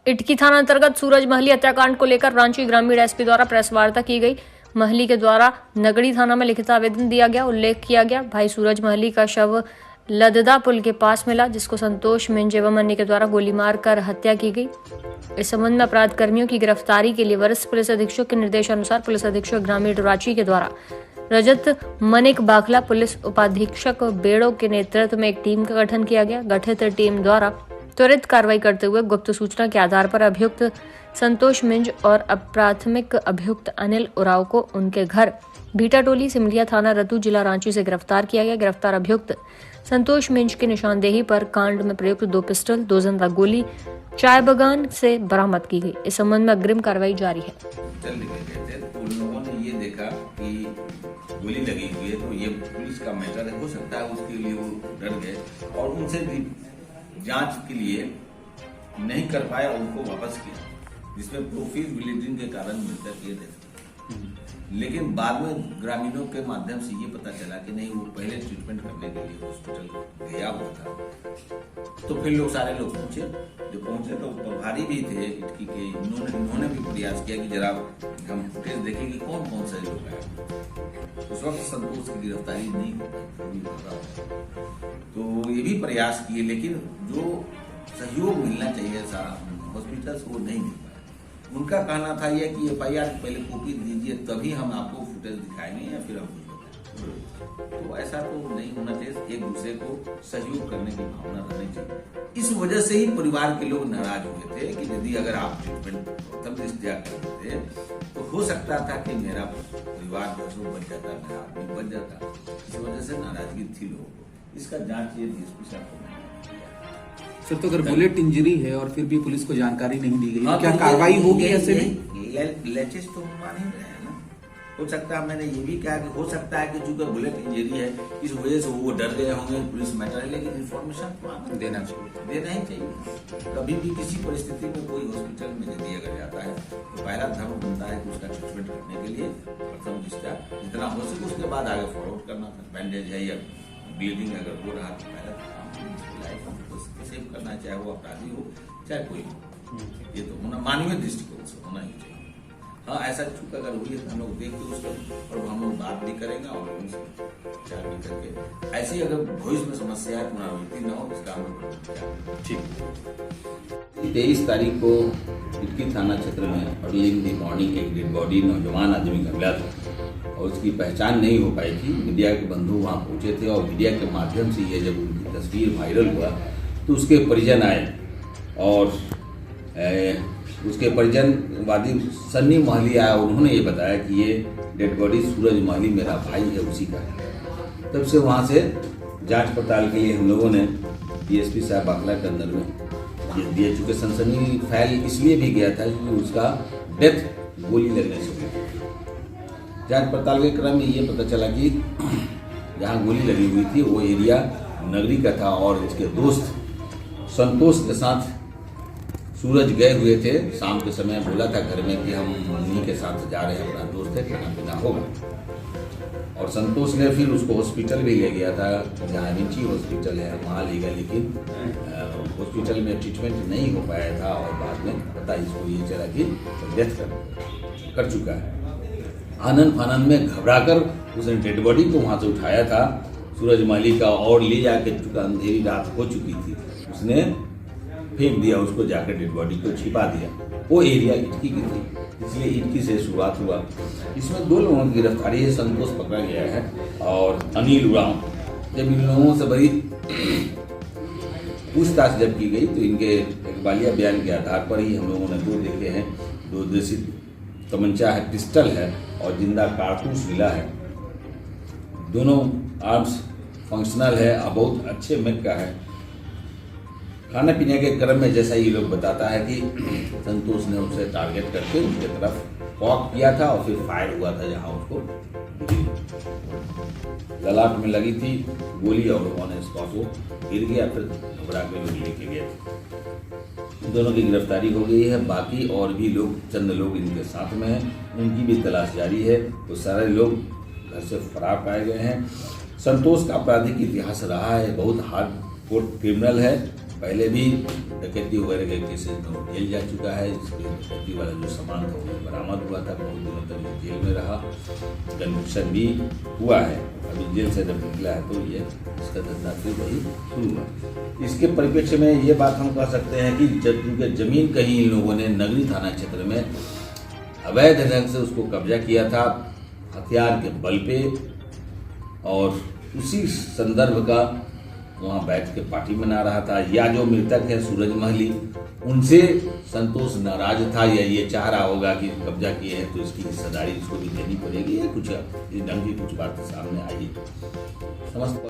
इटकी थाना अंतर्गत सूरज महली हत्याकांड को लेकर रांची ग्रामीण एसपी द्वारा प्रेस वार्ता की गई। महली के द्वारा नगड़ी थाना में लिखित आवेदन दिया गया। उल्लेख किया गया भाई सूरज महली का शव लददा पुल के पास मिला, जिसको संतोष मिंज एवं अन्य के द्वारा गोली मारकर हत्या की गई। इस संबंध में अपराध कर्मियों की गिरफ्तारी के लिए वरिष्ठ पुलिस अधीक्षक के निर्देशानुसार पुलिस अधीक्षक ग्रामीण रांची के द्वारा रजत मनिक बाखला पुलिस उपाधीक्षक बेड़ो के नेतृत्व में एक टीम का गठन किया गया। गठित टीम द्वारा त्वरित कार्रवाई करते हुए गुप्त सूचना के आधार पर अभियुक्त संतोष मिंज और अप्राथमिक अभियुक्त अनिल उराव को उनके घर भीटाटोली सिमलिया थाना रतू जिला रांची से गिरफ्तार किया गया। गिरफ्तार अभियुक्त संतोष मिंज की निशानदेही पर कांड में प्रयुक्त 2 पिस्टल, 2 जिंदा गोली चाय बगान से बरामद की गई। इस संबंध में अग्रिम कार्रवाई जारी है। तो उन लोगों ने ये देखा कि गोली लगी हुई है, तो ये पुलिस का मैटर हो सकता है, उसके लिए वो डर गए और उनसे भी जांच के लिए नहीं कर पाए और उनको वापस किया, जिसमें प्रोफिल ब्लीडिंग के कारण मृतक ये डेथ। लेकिन बाद में ग्रामीणों के माध्यम से ये पता चला कि नहीं, वो पहले ट्रीटमेंट करने के लिए हॉस्पिटल गया हुआ था। तो फिर लोग सारे लोग पहुंचे, जो पहुंचे तो प्रभारी भी थे इटकी के, इन्होंने भी प्रयास किया कि जरा हम फुटेज देखें कि कौन कौन से लोग आए। उस वक्त संतोष की गिरफ्तारी नहीं तो ये भी प्रयास किए, लेकिन जो सहयोग मिलना चाहिए सारा हॉस्पिटल से वो नहीं मिल पाया। उनका कहना था यह कि FIR पहले कॉपी दीजिए, तभी हम आपको फुटेज दिखाएंगे या फिर हम तो ऐसा तो नहीं होना चाहिए। एक दूसरे को सहयोग करने की भावना रहनी चाहिए। इस वजह से ही परिवार के लोग नाराज हुए थे कि यदि अगर आप ट्रीटमेंट प्रथम दृष्टया करते तो हो सकता था कि मेरा परिवार बच जाता, मेरा आदमी बच जाता। इस वजह से नाराजगी थी लोगों को। इसका जांच ये DSP साहब को सर, तो अगर बुलेट इंजरी है और फिर भी पुलिस को जानकारी नहीं दी गई, तो क्या कार्रवाई होगी? ऐसे लेचेस तो मान ही रहे हैं ना। हो सकता है, मैंने ये भी कहा कि हो सकता है कि चूंकि बुलेट इंजरी है इस वजह से वो डर गए होंगे, पुलिस मैटर है, लेकिन इन्फॉर्मेशन तो देना ही चाहिए। कभी भी किसी परिस्थिति में कोई हॉस्पिटल में यदि अगर जाता है तो पहला धर्म बनता है कि उसका ट्रीटमेंट करने के लिए प्रथम दृष्टया जितना हो सके उसके बाद आगे फॉरवर्ड करना था। बैंडेज है या ब्लीडिंग अगर हो रहा तो पहला सेव करना, चाहे वो अपराधी हो चाहे कोई हो। ये तो होना मानवीय दृष्टिकोण से होना ही चाहिए। हाँ, ऐसा चूक अगर हुई है तो हम लोग देख के उसको और हम लोग बात भी करेंगे और उनसे विचार भी करके ऐसी अगर भविष्य में समस्या पुनरावृत्ति न हो इसका हम लोग ठीक। 23 तारीख को इटकी थाना क्षेत्र में अर्ली इन दी मॉर्निंग एक डेड बॉडी नौजवान आदमी का मिला था और उसकी पहचान नहीं हो पाई थी। मीडिया के बंधु वहाँ पहुंचे थे और मीडिया के माध्यम से ये जब उनकी तस्वीर वायरल हुआ तो उसके परिजन आए और उसके परिजनवादी सन्नी महली आया। उन्होंने ये बताया कि ये डेड बॉडी सूरज महली मेरा भाई है, उसी का है। तब से वहाँ से जांच पड़ताल के लिए हम लोगों ने DSP साहब बाखला के अंदर में ये दिया, चूँकि सनसनी फैल इसलिए भी गया था क्योंकि उसका डेथ गोली लगने से हुई। जांच पड़ताल के क्रम में ये पता चला कि जहाँ गोली लगी हुई थी वो एरिया नगरी का था और इसके दोस्त संतोष के साथ सूरज गए हुए थे। शाम के समय बोला था घर में कि हम उन्हीं के साथ जा रहे हैं, अपना दोस्त है, खाना पीना होगा। और संतोष ने फिर उसको हॉस्पिटल भी ले गया था, जहाँ विंची हॉस्पिटल है वहाँ ले गया, लेकिन हॉस्पिटल में ट्रीटमेंट नहीं हो पाया था और बाद में पता इसको ये चला कि डेथ कर चुका है। आनंद फानंद में घबराकर उसने डेड बॉडी को वहाँ से उठाया था सूरज महली का और ले जाकर, चुका अंधेरी रात हो चुकी थी, उसने फेंक दिया उसको, जाकर डेड बॉडी को छिपा दिया। वो एरिया इटकी की थी, इसलिए इटकी से शुरुआत हुआ। इसमें 2 लोगों की गिरफ्तारी है, संतोष पकड़ा गया है और अनिल उराव। जब इन लोगों से बड़ी पूछताछ जब की गई तो इनके इकबालिया बयान के आधार पर ही हम लोगों ने 2 देखे हैं। 2 देसी तमंचा है, पिस्टल है और जिंदा कारतूस मिला है। दोनों आर्म्स फंक्शनल है और बहुत अच्छे मेक का है। खाने पीने के क्रम में जैसा ये लोग बताता है कि संतोष ने उसे टारगेट करके उनके तरफ पॉक किया था और फिर फायर हुआ था जहां उसको ललाट में लगी थी गोली और उन्होंने स्पॉट वो गिर गया, फिर घबरा के लोग लेके गए। दोनों की गिरफ्तारी हो गई है। बाकी और भी लोग, चंद लोग इनके साथ में हैं, उनकी भी तलाश जारी है। वो सारे लोग घर से फरार पाए गए हैं। संतोष का आपराधिक इतिहास रहा है, बहुत हार्ड कोर क्रिमिनल है पहले भी डकैती वगैरह के केसेस में वो जेल जा चुका है। इसके डकैती वाला जो सामान था वो बरामद हुआ था, बहुत दिनों तक जेल में रहा, कन्विक्शन भी हुआ है। अभी जेल से जब निकला है तो ये इसका धंधा फिर वही शुरू हुआ। इसके परिप्रेक्ष्य में ये बात हम कह सकते हैं कि जब क्योंकि जमीन कहीं इन लोगों ने नगरी थाना क्षेत्र में अवैध ढंग से उसको कब्जा किया था, हथियार के बल पे, और उसी संदर्भ का वहाँ बैठ के पार्टी मना रहा था। या जो मृतक है सूरज महली, उनसे संतोष नाराज था, या ये चाह रहा होगा कि कब्जा किए हैं तो इसकी हिस्सेदारी इसको भी देनी पड़ेगी। ये कुछ इस ढंग की कुछ बात सामने आई। समस्त